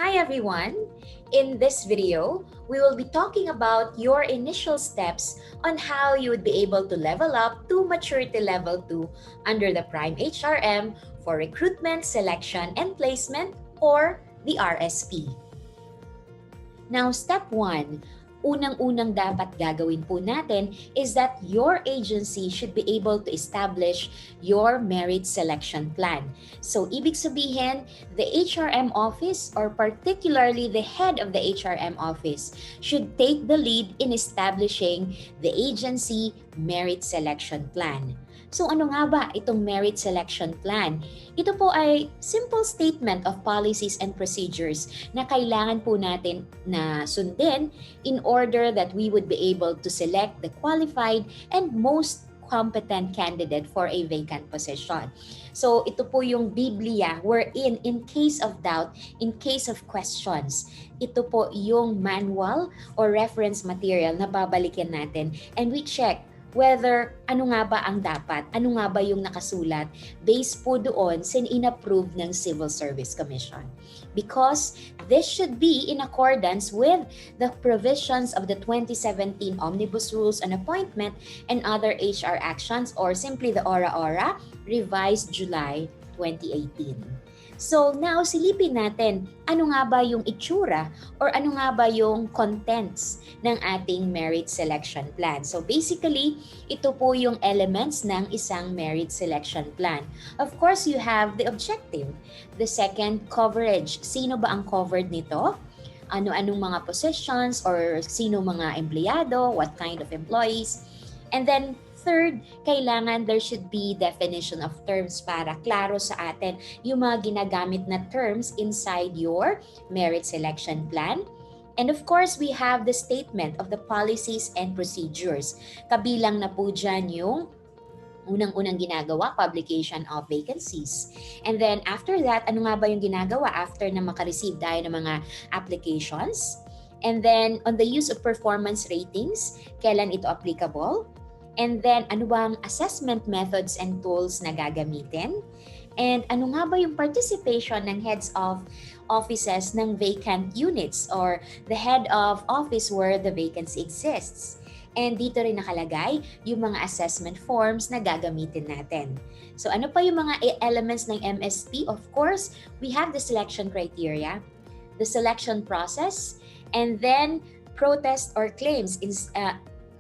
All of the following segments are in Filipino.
Hi everyone! In this video, we will be talking about your initial steps on how you would be able to level up to maturity level 2 under the PRIME-HRM for recruitment, selection, and placement, or the RSP. Now, step 1, unang-unang dapat gagawin po natin is that your agency should be able to establish your merit selection plan. So, ibig sabihin, the HRM office or particularly the head of the HRM office should take the lead in establishing the agency merit selection plan. So ano nga ba itong merit selection plan? Ito po ay simple statement of policies and procedures na kailangan po natin na sundin in order that we would be able to select the qualified and most competent candidate for a vacant position. So ito po yung Biblia wherein in case of doubt, in case of questions, ito po yung manual or reference material na babalikin natin and we check whether ano nga ba ang dapat, ano nga ba yung nakasulat based po doon sa in-approve ng Civil Service Commission. Because this should be in accordance with the provisions of the 2017 Omnibus Rules on Appointment and other HR actions or simply the ORA-ORA revised July 2018. So now silipin natin ano nga ba yung itsura or ano nga ba yung contents ng ating merit selection plan. So basically, ito po yung elements ng isang merit selection plan. Of course, you have the objective. The second, coverage. Sino ba ang covered nito? Ano-anong mga positions or sino mga empleyado, what kind of employees. And then third, kailangan there should be definition of terms para klaro sa atin yung mga ginagamit na terms inside your merit selection plan. And of course, we have the statement of the policies and procedures. Kabilang na po dyan yung unang-unang ginagawa, publication of vacancies. And then after that, ano nga ba yung ginagawa after na makareceive tayo ng mga applications? And then on the use of performance ratings, kailan ito applicable? And then, ano bang assessment methods and tools na gagamitin? And ano nga ba yung participation ng heads of offices ng vacant units or the head of office where the vacancy exists? And dito rin nakalagay yung mga assessment forms na gagamitin natin. So ano pa yung mga elements ng MSP? Of course, we have the selection criteria, the selection process, and then protest or claims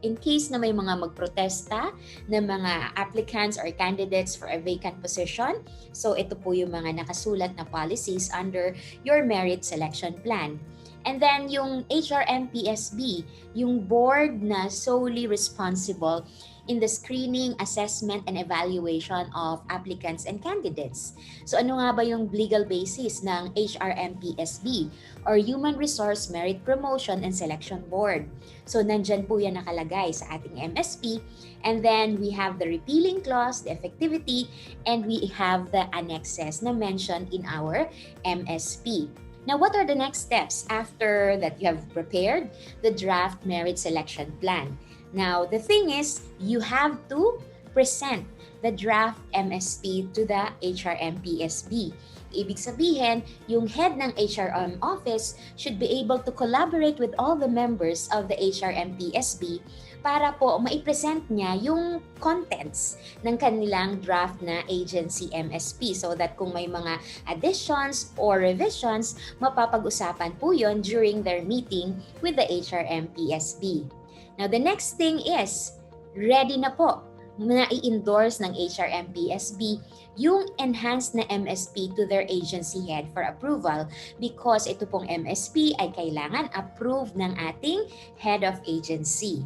in case na may mga magprotesta ng mga applicants or candidates for a vacant position. So ito po yung mga nakasulat na policies under your merit selection plan. And then yung HRM-PSB, yung board na solely responsible in the screening, assessment, and evaluation of applicants and candidates. So ano nga ba yung legal basis ng HRM-PSB or Human Resource Merit Promotion and Selection Board? So nandyan po yan nakalagay sa ating MSP. And then we have the repealing clause, the effectivity, and we have the annexes na mentioned in our MSP. Now, what are the next steps after that you have prepared the draft merit selection plan? Now, the thing is, you have to present the draft MSP to the HRM-PSB. Ibig sabihin, yung head ng HRM office should be able to collaborate with all the members of the HRM-PSB para po maipresent niya yung contents ng kanilang draft na agency MSP so that kung may mga additions or revisions, mapapag-usapan po yon during their meeting with the HRM-PSB. Now, the next thing is, ready na po na i-endorse ng HRM-PSB yung enhanced na MSP to their agency head for approval because ito pong MSP ay kailangan approve ng ating head of agency.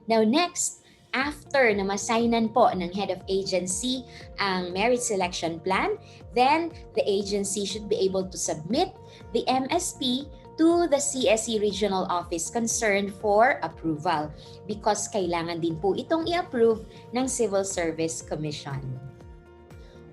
Now next, after na masignan po ng head of agency ang merit selection plan, then the agency should be able to submit the MSP to the CSE regional office concerned for approval because kailangan din po itong i-approve ng Civil Service Commission.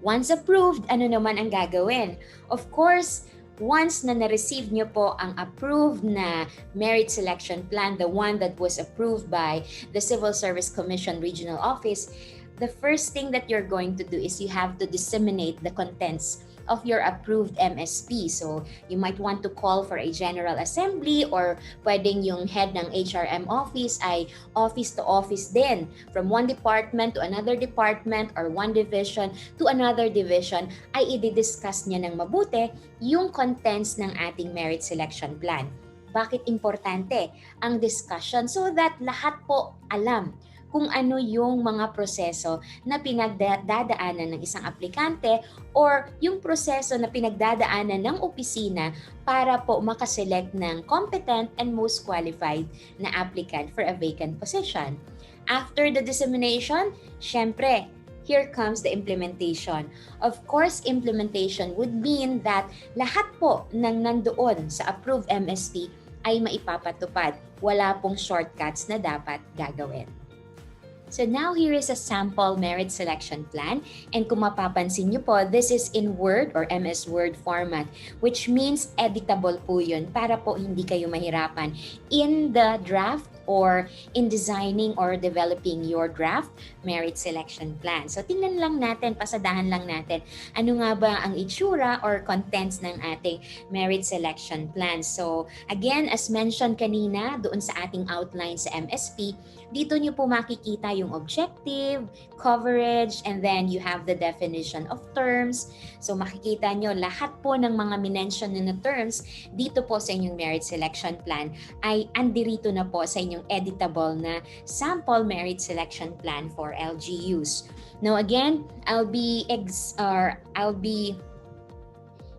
Once approved, ano naman ang gagawin? Of course, once na na-receive nyo po ang approved na merit selection plan, the one that was approved by the Civil Service Commission Regional Office, the first thing that you're going to do is you have to disseminate the contents of your approved MSP. So you might want to call for a General Assembly, or pwedeng yung head ng HRM office ay office to office din, from one department to another department or one division to another division, ay i-discuss niya ng mabuti yung contents ng ating merit selection plan. Bakit importante ang discussion? So that lahat po alam kung ano yung mga proseso na pinagdadaanan ng isang aplikante or yung proseso na pinagdadaanan ng opisina para po makaselect ng competent and most qualified na applicant for a vacant position. After the dissemination, syempre, here comes the implementation. Of course, implementation would mean that lahat po ng nandoon sa approved MSP ay maipapatupad. Wala pong shortcuts na dapat gagawin. So now here is a sample merit selection plan, and kung mapapansin nyo po, this is in Word or MS Word format, which means editable po yun para po hindi kayo mahirapan in the draft or in designing or developing your draft merit selection plan. So tingnan lang natin, pasadahan lang natin, ano nga ba ang itsura or contents ng ating merit selection plan. So again, as mentioned kanina doon sa ating outline sa MSP, dito nyo po makikita yung objective, coverage, and then you have the definition of terms. So makikita nyo lahat po ng mga minention na terms dito po sa inyong merit selection plan ay andirito na po sa inyong editable na sample merit selection plan for LGUs. Now again, I'll be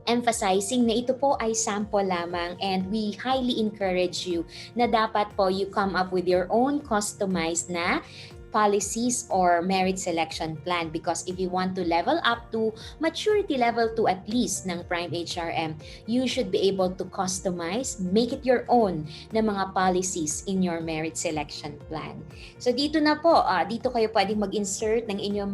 emphasizing na ito po ay sample lamang, and we highly encourage you na dapat po you come up with your own customized na policies or merit selection plan, because if you want to level up to maturity level 2 at least ng PRIME-HRM, you should be able to customize, make it your own na mga policies in your merit selection plan. So dito na po, dito kayo pwedeng mag-insert ng inyong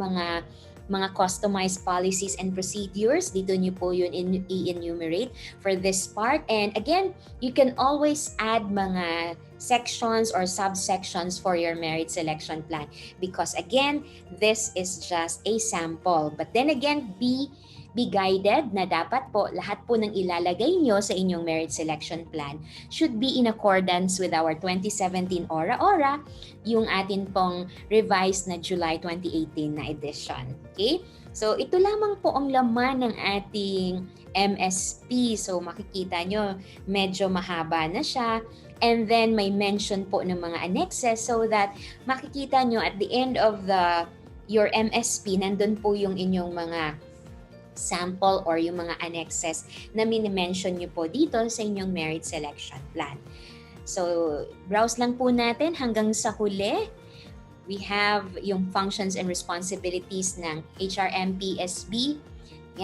mga customized policies and procedures. Dito nyo po yun i-enumerate for this part. And again, you can always add mga sections or subsections for your merit selection plan, because again, this is just a sample. But then again, be guided na dapat po lahat po ng ilalagay nyo sa inyong merit selection plan should be in accordance with our 2017 ORA-ORA, yung atin pong revised na July 2018 na edition. Okay? So ito lamang po ang laman ng ating MSP. So makikita nyo, medyo mahaba na siya. And then may mention po ng mga annexes, so that makikita nyo at the end of your MSP, nandun po yung inyong mga sample or yung mga annexes na mini-mention nyo po dito sa inyong merit selection plan. So, browse lang po natin hanggang sa huli. We have yung functions and responsibilities ng HRM PSB.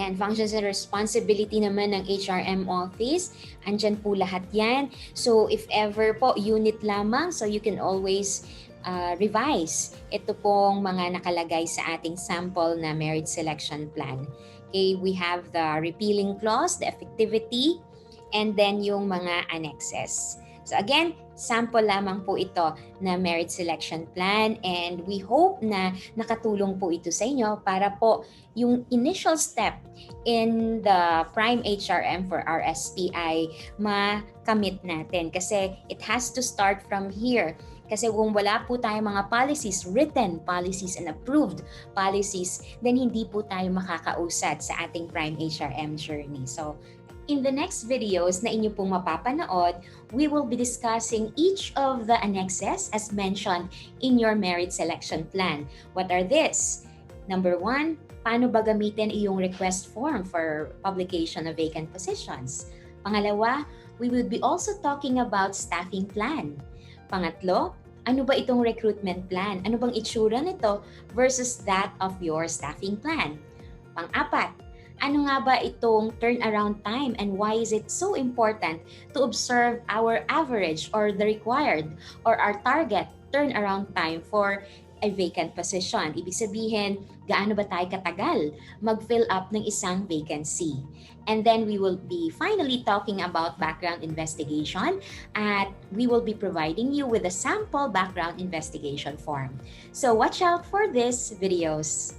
Yan, functions and responsibility naman ng HRM office. Andyan po lahat yan. So, if ever po, unit lamang, so you can always revise ito pong mga nakalagay sa ating sample na merit selection plan. Okay, we have the repealing clause, the effectivity, and then yung mga annexes. So again, sample lamang po ito na merit selection plan, and we hope na nakatulong po ito sa inyo para po yung initial step in the PRIME-HRM for RSP ay makamit natin, kasi it has to start from here. Kasi kung wala po tayong mga policies, written policies and approved policies, then hindi po tayo makakausad sa ating PRIME-HRM journey. So, in the next videos na inyo pong mapapanood, we will be discussing each of the annexes as mentioned in your merit selection plan. What are these? Number 1, paano ba gamitin iyong request form for publication of vacant positions? Pangalawa, we will be also talking about staffing plan. Pangatlo, ano ba itong recruitment plan? Ano bang itsura nito versus that of your staffing plan? Pang-apat, ano nga ba itong turnaround time, and why is it so important to observe our average or the required or our target turnaround time for a vacant position? Ibig sabihin, gaano ba tayo katagal mag-fill up ng isang vacancy? And then we will be finally talking about background investigation, at we will be providing you with a sample background investigation form. So watch out for these videos.